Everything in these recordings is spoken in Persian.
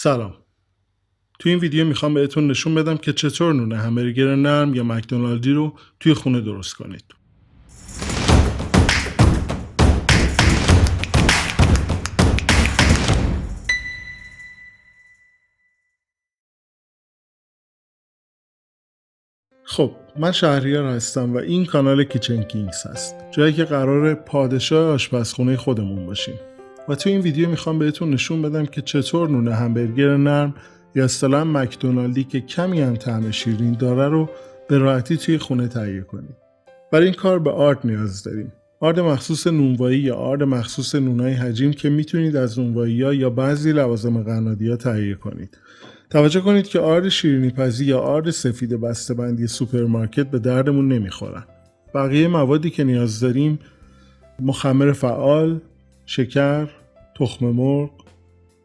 سلام. تو این ویدیو میخوام بهتون نشون بدم که چطور نون همبرگر نرم یا مکدونالدی رو توی خونه درست کنید. خب من شهریار هستم و این کانال کیچن کینگز هست، جایی که قراره پادشاه آشپزخونه خودمون باشیم. و تو این ویدیو میخوام بهتون نشون بدم که چطور نون همبرگر نرم یا اصطلاحاً مکدونالدی که کمی هم طعم شیرین داره رو به راحتی توی خونه تهیه کنید. برای این کار به آرد نیاز داریم. آرد مخصوص نونوایی یا آرد مخصوص نونای حجیم که میتونید از نونوایی‌ها یا بعضی لوازم قنادی‌ها تهیه کنید. توجه کنید که آرد شیرینی پزی یا آرد سفید بسته‌بندی سوپرمارکت به دردمون نمیخورن. بقیه موادی که نیاز داریم مخمر فعال، شکر، تخم مرغ،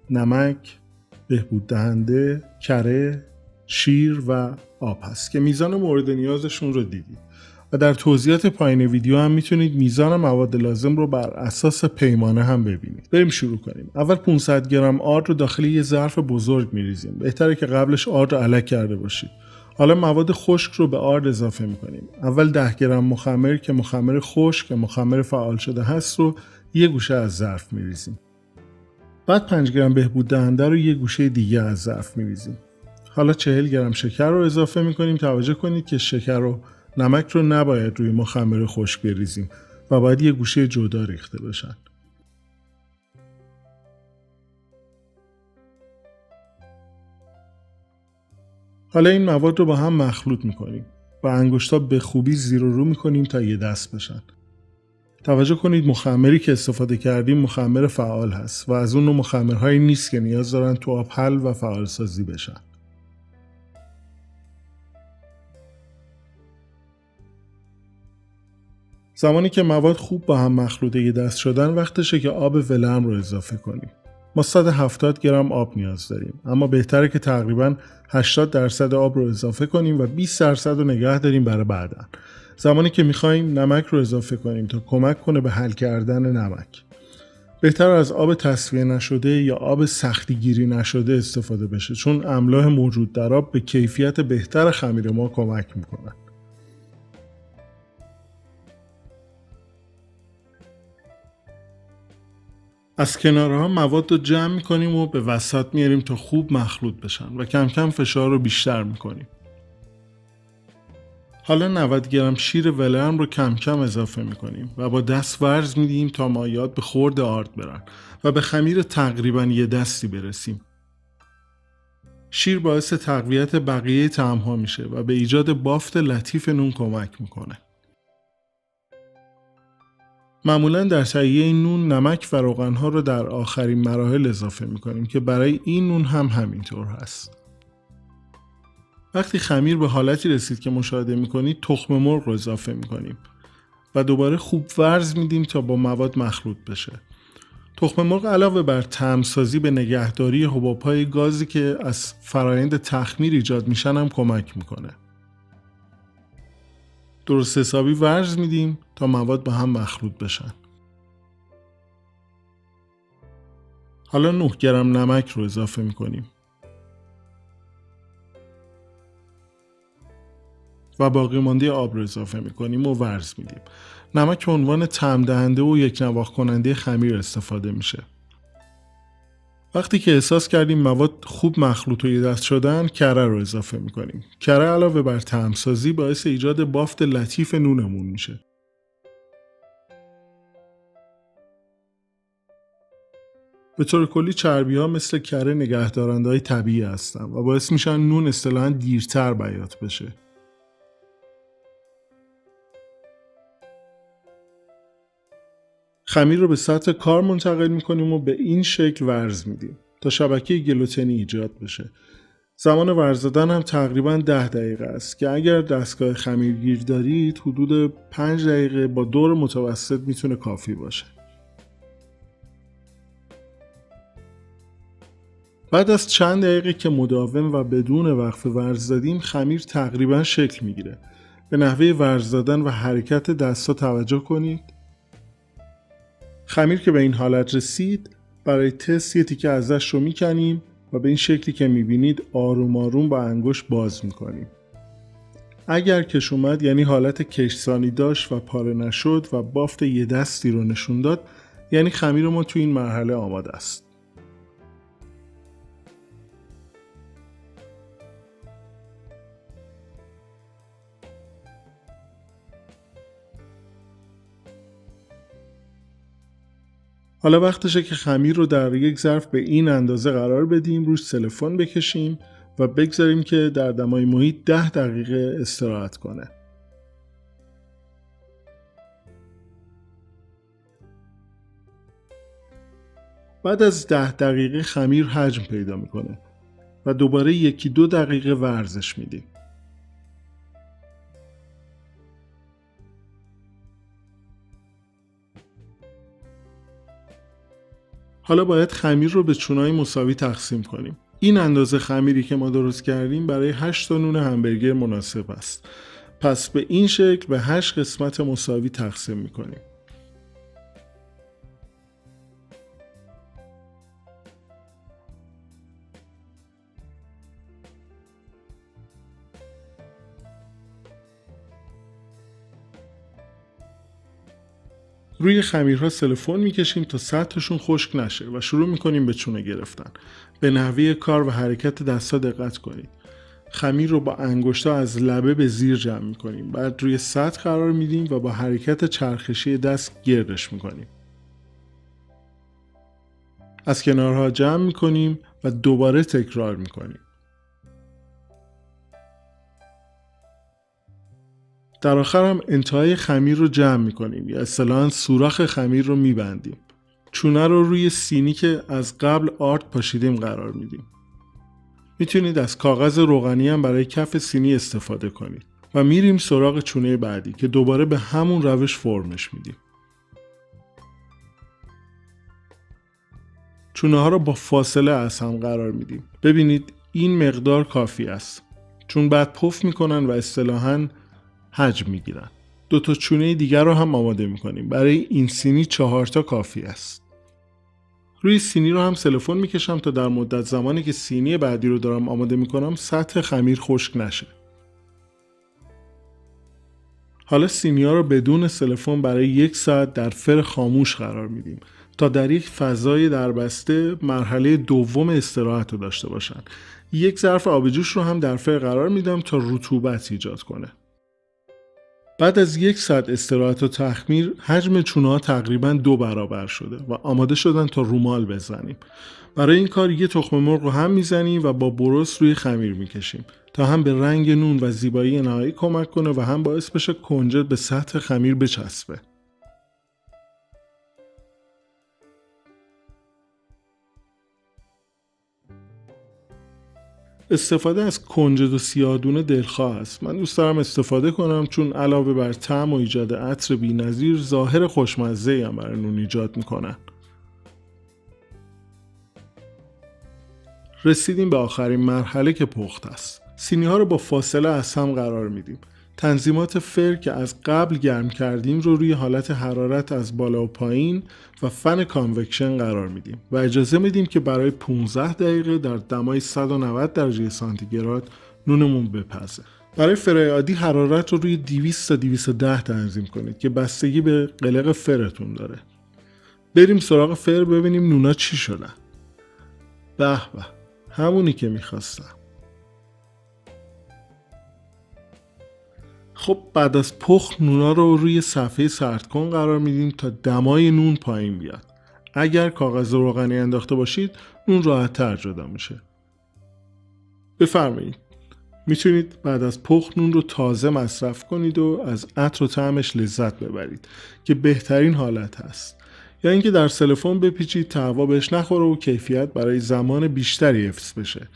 نمک، بهبود دهنده، کره، شیر و آب هست که میزان مورد نیازشون رو دیدید. و در توضیحات پایین ویدیو هم میتونید میزان مواد لازم رو بر اساس پیمانه هم ببینید. بریم شروع کنیم. اول 500 گرم آرد رو داخل یه ظرف بزرگ میریزیم. بهتره که قبلش آرد رو الک کرده باشید. حالا مواد خشک رو به آرد اضافه میکنیم. اول 10 گرم مخمر که مخمر خشک که مخمر فعال شده هست رو یه گوشه از ظرف میریزیم. بعد 5 گرم بهبود دهنده رو یه گوشه دیگه از ظرف میریزیم. حالا 40 گرم شکر رو اضافه میکنیم. توجه کنید که شکر رو نمک رو نباید روی مخمر خشک بریزیم و باید یه گوشه جدا ریخته بشن. حالا این مواد رو با هم مخلوط میکنیم. با انگشتا به خوبی زیر و رو میکنیم تا یه دست بشن. توجه کنید مخمری که استفاده کردیم مخمر فعال هست و از اون نوع مخمرهایی نیست که نیاز دارن تو آب حل و فعال سازی بشن. زمانی که مواد خوب با هم مخلوط یه دست شدن وقتشه که آب ولرم رو اضافه کنیم. ما 170 گرم آب نیاز داریم، اما بهتره که تقریباً 80% آب رو اضافه کنیم و 20% رو نگه داریم برای بعداً. زمانی که می‌خوایم نمک رو اضافه کنیم تا کمک کنه به حل کردن نمک. بهتر از آب تصفیه نشده یا آب سختی گیری نشده استفاده بشه، چون املاح موجود در آب به کیفیت بهتر خمیر ما کمک میکنن. از کنارها مواد رو جمع میکنیم و به وسط میاریم تا خوب مخلوط بشن و کم کم فشار رو بیشتر میکنیم. حالا 90 گرم شیر ولرم رو کم کم اضافه میکنیم و با دست ورز میدیم تا مایعات به خورد آرد برن و به خمیر تقریبا یه دستی برسیم. شیر باعث تقویت بقیه طعم‌ها میشه و به ایجاد بافت لطیف نون کمک میکنه. معمولا در تهیه این نون نمک و روغن‌ها رو در آخرین مراحل اضافه می‌کنیم که برای این نون هم همینطور هست. وقتی خمیر به حالتی رسید که مشاهده می‌کنید تخم مرغ رو اضافه می‌کنیم و دوباره خوب ورز میدیم تا با مواد مخلوط بشه. تخم مرغ علاوه بر طعم‌سازی به نگهداری حباب‌های گازی که از فرایند تخمیر ایجاد میشن هم کمک می‌کنه. درست حسابی ورز میدیم تا مواد با هم مخلوط بشن. حالا 9 گرم نمک رو اضافه میکنیم و باقی مانده آب رو اضافه میکنیم و ورز میدیم. نمک به عنوان طعم دهنده و یک نواخت کننده خمیر استفاده میشه. وقتی که احساس کردیم مواد خوب مخلوط و یه دست شدن کره رو اضافه میکنیم. کره علاوه بر طعم‌سازی باعث ایجاد بافت لطیف نونمون میشه. به طور کلی چربی ها مثل کره نگهدارنده های طبیعی هستن و باعث میشن نون اصطلاحاً دیرتر بیات بشه. خمیر رو به سطح کار منتقل میکنیم و به این شکل ورز میدیم تا شبکه گلوتنی ایجاد بشه. زمان ورز دادن هم تقریباً 10 دقیقه است که اگر دستگاه خمیرگیر دارید حدود 5 دقیقه با دور متوسط میتونه کافی باشه. بعد از چند دقیقه که مداوم و بدون وقفه ورز دادیم خمیر تقریباً شکل میگیره. به نحوه ورز دادن و حرکت دستا توجه کنید. خمیر که به این حالت رسید برای تست یه تیکه ازش رو میکنیم و به این شکلی که میبینید آروم آروم با انگشت باز میکنیم. اگر کش اومد یعنی حالت کشسانی داشت و پاره نشد و بافت یه دستی رو نشون داد، یعنی خمیر ما تو این مرحله آماده است. حالا وقتشه که خمیر رو در یک ظرف به این اندازه قرار بدیم، روش سلفون بکشیم و بگذاریم که در دمای محیط 10 دقیقه استراحت کنه. بعد از 10 دقیقه خمیر حجم پیدا میکنه و دوباره 1-2 دقیقه ورزش میدیم. حالا باید خمیر رو به چونای مساوی تقسیم کنیم. این اندازه خمیری که ما درست کردیم برای 8 تا نون همبرگر مناسب است. پس به این شکل به 8 قسمت مساوی تقسیم میکنیم. روی خمیرها سلفون میکشیم تا سطحشون خشک نشه و شروع میکنیم به چونه گرفتن. به نحوه کار و حرکت دستا دقت کنید. خمیر رو با انگشتا از لبه به زیر جمع میکنیم. بعد روی سطح قرار میدیم و با حرکت چرخشی دست گردش میکنیم. از کنارها جمع میکنیم و دوباره تکرار میکنیم. در آخر هم انتهای خمیر رو جمع میکنیم یا اصطلاحاً سوراخ خمیر رو میبندیم. چونه رو روی سینی که از قبل آرد پاشیدیم قرار میدیم. میتونید از کاغذ روغنی هم برای کف سینی استفاده کنید و میریم سراغ چونه بعدی که دوباره به همون روش فرمش میدیم. چونه ها رو با فاصله از هم قرار میدیم. ببینید این مقدار کافی است. چون بعد پف میکنن و اصطلاحاً حجم میگیرن. 2 تا چونه دیگر رو هم آماده میکنیم. برای این سینی 4 تا کافی است. روی سینی رو هم سلفون میکشم تا در مدت زمانی که سینی بعدی رو دارم آماده میکنم سطح خمیر خشک نشه. حالا سینی ها رو بدون سلفون برای 1 ساعت در فر خاموش قرار میدیم تا در یک فضای دربسته مرحله دوم استراحت رو داشته باشن. 1 ظرف آب جوش رو هم در فر قرار میدم تا رطوبت ایجاد کنه. بعد از 1 ساعت استراحت و تخمیر حجم چونه ها تقریباً 2 برابر شده و آماده شدن تا رومال بزنیم. برای این کار 1 تخم مرغ رو هم میزنیم و با برس روی خمیر میکشیم تا هم به رنگ نون و زیبایی نهایی کمک کنه و هم باعث بشه کنجد به سطح خمیر بچسبه. استفاده از کنجد و سیاه‌دونه دلخواه است. من دوست دارم استفاده کنم چون علاوه بر طعم و ایجاد عطر بی‌نظیر ظاهر خوشمزه‌ای هم برای نون ایجاد میکنن. رسیدیم به آخرین مرحله که پخت است. سینی ها رو با فاصله از هم قرار میدیم. تنظیمات فر که از قبل گرم کردیم رو روی حالت حرارت از بالا و پایین و فن کانوکشن قرار میدیم و اجازه میدیم که برای 15 دقیقه در دمای 190 درجه سانتیگراد نونمون بپزه. برای فرای عادی حرارت رو روی 200 تا 210 تنظیم کنید که بستگی به قلق فرتون داره. بریم سراغ فر ببینیم نونا چی شدن. به به، همونی که میخواستم. خب بعد از پخت نونا رو روی صفحه سردکن قرار میدیم تا دمای نون پایین بیاد. اگر کاغذ روغنی انداخته باشید نون راحت تر جدا میشه. بفرمایید. میتونید بعد از پخت نون رو تازه مصرف کنید و از عطر و طعمش لذت ببرید که بهترین حالت هست. یا اینکه در سلفون بپیچید تا هوا بهش نخوره و کیفیت برای زمان بیشتری حفظ بشه.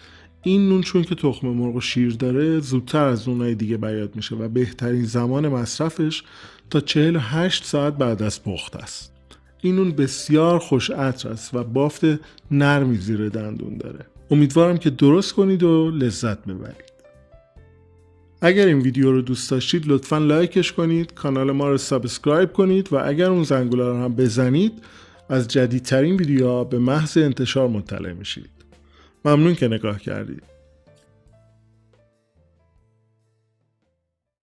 این نون چون که تخم مرغ و شیر داره زودتر از نونای دیگه بیاد میشه و بهترین زمان مصرفش تا 48 ساعت بعد از پخت است. این نون بسیار خوش عطر است و بافت نرمی زیر دندون داره. امیدوارم که درست کنید و لذت ببرید. اگر این ویدیو رو دوست داشتید لطفاً لایکش کنید، کانال ما رو سابسکرایب کنید و اگر اون زنگوله رو هم بزنید از جدیدترین ویدیوها به محض انتشار مطلع میشید. ممنون که نگاه کردید.